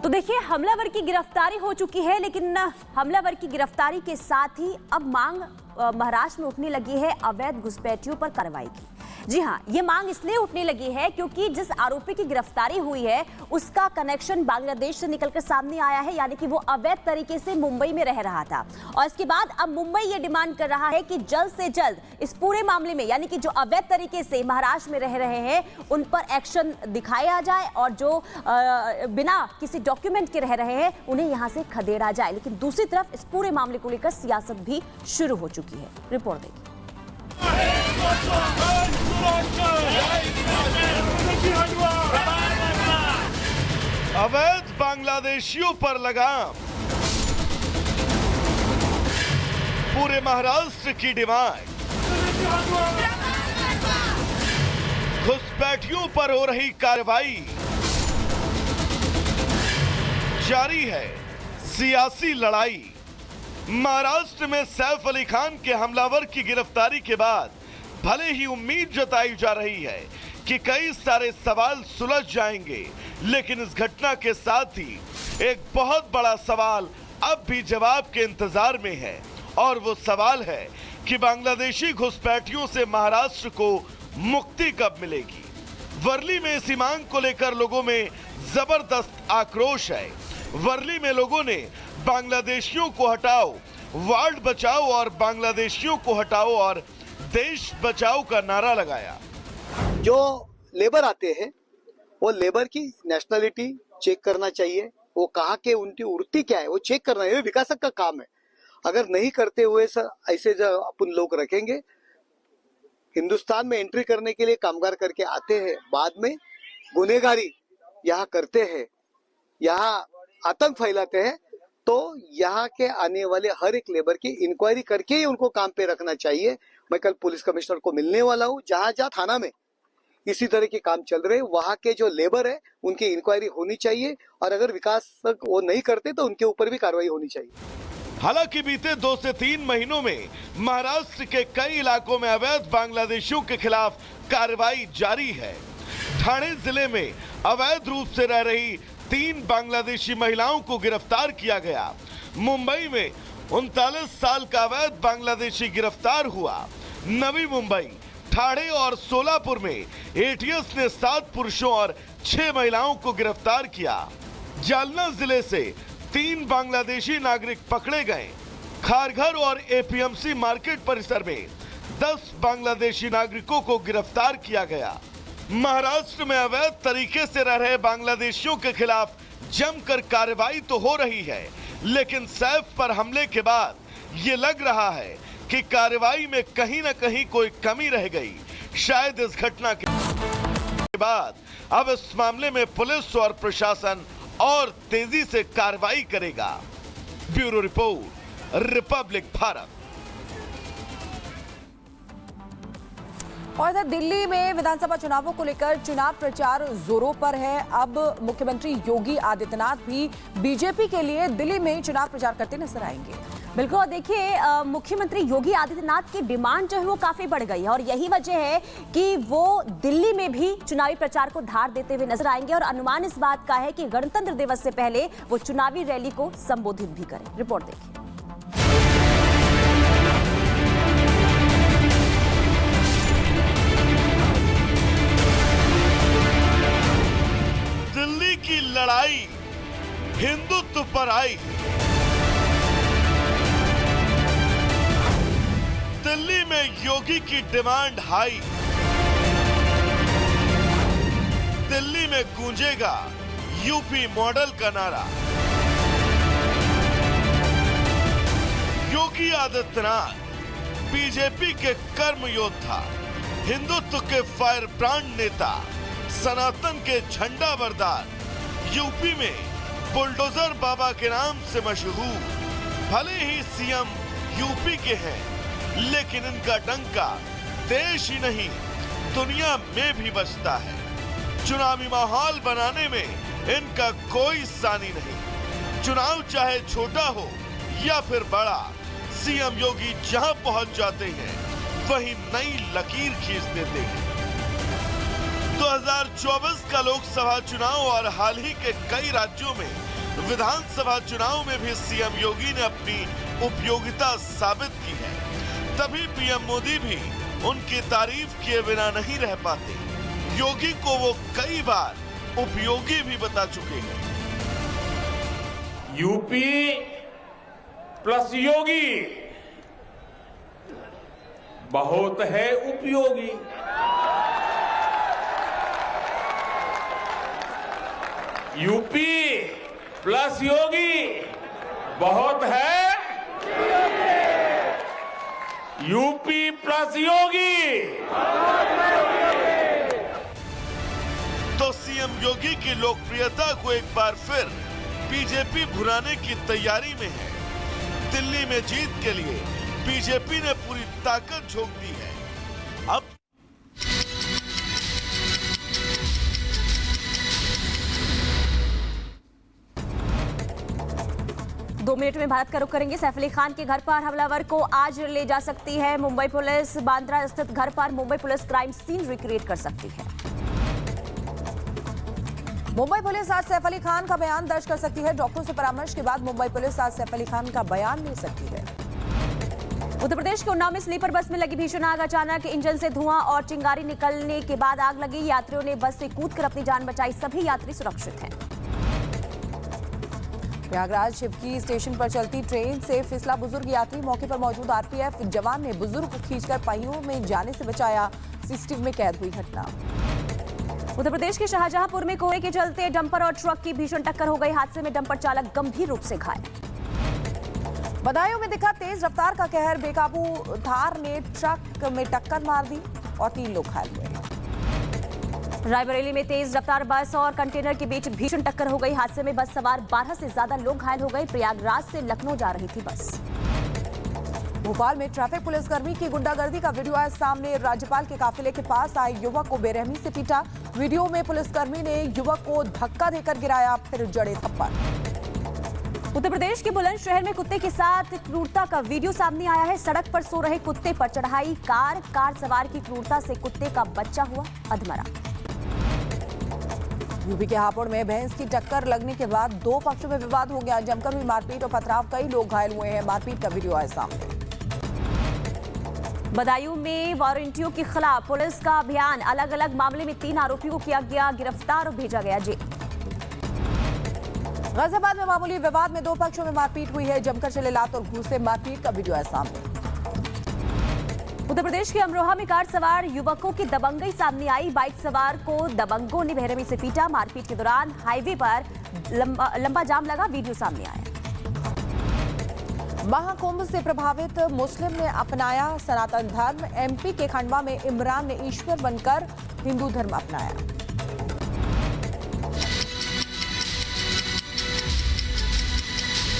तो देखिए, हमलावर की गिरफ्तारी हो चुकी है, लेकिन हमलावर की गिरफ्तारी के साथ ही अब मांग महाराष्ट्र में उठने लगी है अवैध घुसपैठियों पर कार्रवाई की। जी हां, ये मांग इसलिए उठने लगी है क्योंकि जिस आरोपी की गिरफ्तारी हुई है उसका कनेक्शन बांग्लादेश से निकलकर सामने आया है, यानी कि वो अवैध तरीके से मुंबई में रह रहा था। और इसके बाद अब मुंबई ये डिमांड कर रहा है कि जल्द से जल्द इस पूरे मामले में, यानी कि जो अवैध तरीके से महाराष्ट्र में रह रहे हैं उन पर एक्शन दिखाया जाए और जो बिना किसी डॉक्यूमेंट के रह रहे हैं उन्हें यहां से खदेड़ा जाए। लेकिन दूसरी तरफ इस पूरे मामले को लेकर सियासत भी शुरू हो चुकी है। रिपोर्ट देखिए। अवैध बांग्लादेशियों पर लगाम, पूरे महाराष्ट्र की डिमांड, घुसपैठियों पर हो रही कार्रवाई, जारी है सियासी लड़ाई। महाराष्ट्र में सैफ अली खान के हमलावर की गिरफ्तारी के बाद भले ही उम्मीद जताई जा रही है कि कई सारे सवाल सुलझ जाएंगे, लेकिन इस घटना के साथ ही एक बहुत बड़ा सवाल अब भी जवाब के इंतजार में है, और वो सवाल है कि बांग्लादेशी घुसपैठियों से महाराष्ट्र को मुक्ति कब मिलेगी। वर्ली में इसी मांग को लेकर लोगों में जबरदस्त आक्रोश है। वर्ली में लोगों ने बांग्लादेशियों को हटाओ, वर्ल्ड बचाओ और बांग्लादेशियों को हटाओ और देश बचाओ का नारा लगाया। जो लेबर आते हैं वो लेबर की नेशनलिटी चेक करना चाहिए, वो कहाँ के उनकी वृत्ति क्या है वो चेक करना है, ये विकासक का काम है। अगर नहीं करते हुए ऐसे जो अपन लोग रखेंगे, हिंदुस्तान में एंट्री करने के लिए कामगार करके आते हैं, बाद में गुनेगारी यहाँ करते हैं, यहाँ आतंक फैलाते हैं, तो यहाँ के आने वाले हर एक लेबर की इंक्वायरी करके ही उनको काम पे रखना चाहिए। मैं कल पुलिस कमिश्नर को मिलने वाला हूँ। जहाँ जहाँ थाना में इसी तरह के काम चल रहे हैं वहाँ के जो लेबर है उनकी इंक्वायरी होनी चाहिए, और अगर विकास वो नहीं करते तो उनके ऊपर भी कार्रवाई होनी चाहिए। हालांकि बीते 2 से 3 महीनों में महाराष्ट्र के कई इलाकों में अवैध बांग्लादेशियों के खिलाफ कार्रवाई जारी है। ठाणे जिले में अवैध रूप से रह रही 3 बांग्लादेशी महिलाओं को गिरफ्तार किया गया। मुंबई में 39 साल का अवैध बांग्लादेशी गिरफ्तार हुआ। नवी मुंबई, ठाणे और सोलापुर में एटीएस ने 7 पुरुषों और 6 महिलाओं को गिरफ्तार किया। जालना जिले से 3 बांग्लादेशी नागरिक पकड़े गए। खारघर और एपीएमसी मार्केट परिसर में 10 बांग्लादेशी नागरिकों को गिरफ्तार किया गया। महाराष्ट्र में अवैध तरीके से रह रहे बांग्लादेशियों के खिलाफ जमकर कार्रवाई तो हो रही है, लेकिन सैफ पर हमले के बाद ये लग रहा है कि कार्रवाई में कहीं न कहीं कोई कमी रह गई। शायद इस घटना के बाद अब इस मामले में पुलिस और प्रशासन और तेजी से कार्रवाई करेगा। Bureau report, Republic Bharat. और इधर दिल्ली में विधानसभा चुनावों को लेकर चुनाव प्रचार जोरों पर है। अब मुख्यमंत्री योगी आदित्यनाथ भी बीजेपी के लिए दिल्ली में चुनाव प्रचार करते नजर आएंगे। बिल्कुल, देखिए, मुख्यमंत्री योगी आदित्यनाथ की डिमांड जो है वो काफी बढ़ गई है, और यही वजह है कि वो दिल्ली में भी चुनावी प्रचार को धार देते हुए नजर आएंगे। और अनुमान इस बात का है कि गणतंत्र दिवस से पहले वो चुनावी रैली को संबोधित भी करें। रिपोर्ट देखिए। दिल्ली की लड़ाई हिंदुत्व पर आई। दिल्ली में योगी की डिमांड हाई। दिल्ली में गूंजेगा यूपी मॉडल का नारा। योगी आदित्यनाथ बीजेपी के कर्म योद्धा, हिंदुत्व के फायर ब्रांड नेता, सनातन के झंडा बरदार, यूपी में बुलडोजर बाबा के नाम से मशहूर। भले ही सीएम यूपी के हैं, लेकिन इनका डंका देश ही नहीं दुनिया में भी बजता है। चुनावी माहौल बनाने में इनका कोई सानी नहीं। चुनाव चाहे छोटा हो या फिर बड़ा, सीएम योगी जहां पहुंच जाते हैं वहीं नई लकीर खींच देते हैं। 2024 का लोकसभा चुनाव और हाल ही के कई राज्यों में विधानसभा चुनाव में भी सीएम योगी ने अपनी उपयोगिता साबित की है। तभी पीएम मोदी भी उनकी तारीफ किए बिना नहीं रह पाते। योगी को वो कई बार उपयोगी भी बता चुके हैं। यूपी प्लस योगी बहुत है उपयोगी। यूपी प्लस योगी बहुत है यूपी प्लस योगी। तो सीएम योगी की लोकप्रियता को एक बार फिर बीजेपी भुनाने की तैयारी में है। दिल्ली में जीत के लिए बीजेपी ने पूरी ताकत झोंक दी है। अब 2 मिनट में भारत का रुख करेंगे। सैफ अली खान के घर पर हमलावर को आज ले जा सकती है मुंबई पुलिस। बांद्रा स्थित घर पर Mumbai police crime scene recreate कर सकती है। मुंबई पुलिस आज सैफ अली खान का बयान दर्ज कर सकती है। डॉक्टरों से परामर्श के बाद मुंबई पुलिस आज सैफ अली खान का बयान ले सकती है। उत्तर प्रदेश के उन्नाव में स्लीपर बस में लगी भीषण आग। अचानक इंजन से धुआं और चिंगारी निकलने के बाद आग लगी। यात्रियों ने बस से कूदकर अपनी जान बचाई। सभी यात्री सुरक्षित हैं। प्रयागराज शिवकी स्टेशन पर चलती ट्रेन से फिसला बुजुर्ग यात्री। मौके पर मौजूद आरपीएफ जवान ने बुजुर्ग को खींचकर पहियों में जाने से बचाया। सीसीटीवी में कैद हुई घटना। उत्तर प्रदेश के शाहजहांपुर में कोहरे के चलते डंपर और ट्रक की भीषण टक्कर हो गई। हादसे में डंपर चालक गंभीर रूप से घायल। बदायूं में दिखा तेज रफ्तार का कहर। बेकाबू थार ने ट्रक में टक्कर मार दी और 3 लोग घायल हुए। रायबरेली में तेज रफ्तार बस और कंटेनर के बीच भीषण टक्कर हो गई। हादसे में बस सवार 12 से ज्यादा लोग घायल हो गए। प्रयागराज से लखनऊ जा रही थी बस। भोपाल में ट्रैफिक पुलिसकर्मी की गुंडागर्दी का वीडियो आया सामने। राज्यपाल के काफिले के पास आए युवक को बेरहमी से पीटा। वीडियो में पुलिसकर्मी ने युवक को धक्का देकर गिराया, फिर जड़े थप्पड़। उत्तर प्रदेश के बुलंदशहर में कुत्ते के साथ क्रूरता का वीडियो सामने आया है। सड़क पर सो रहे कुत्ते पर चढ़ाई कार सवार की क्रूरता से कुत्ते का बच्चा हुआ अधमरा। यूपी के हापुड़ में भैंस की टक्कर लगने के बाद 2 पक्षों में विवाद हो गया। जमकर हुई मारपीट और पथराव, कई लोग घायल हुए हैं। मारपीट का वीडियो आया सामने। बदायूं में वारंटियों के खिलाफ पुलिस का अभियान। अलग अलग मामले में 3 आरोपियों को किया गया गिरफ्तार और भेजा गया जेल। गाजियाबाद में मामूली विवाद में 2 पक्षों में मारपीट हुई है। जमकर चले लात और घूस से मारपीट का वीडियो आया सामने। उत्तर प्रदेश के अमरोहा में कार सवार युवकों की दबंगई सामने आई। बाइक सवार को दबंगों ने बेरहमी से पीटा। मारपीट के दौरान हाईवे पर लंबा जाम लगा। वीडियो सामने आया। महाकुंभ से प्रभावित मुस्लिम ने अपनाया सनातन धर्म। एमपी के खंडवा में इमरान ने ईश्वर बनकर हिंदू धर्म अपनाया।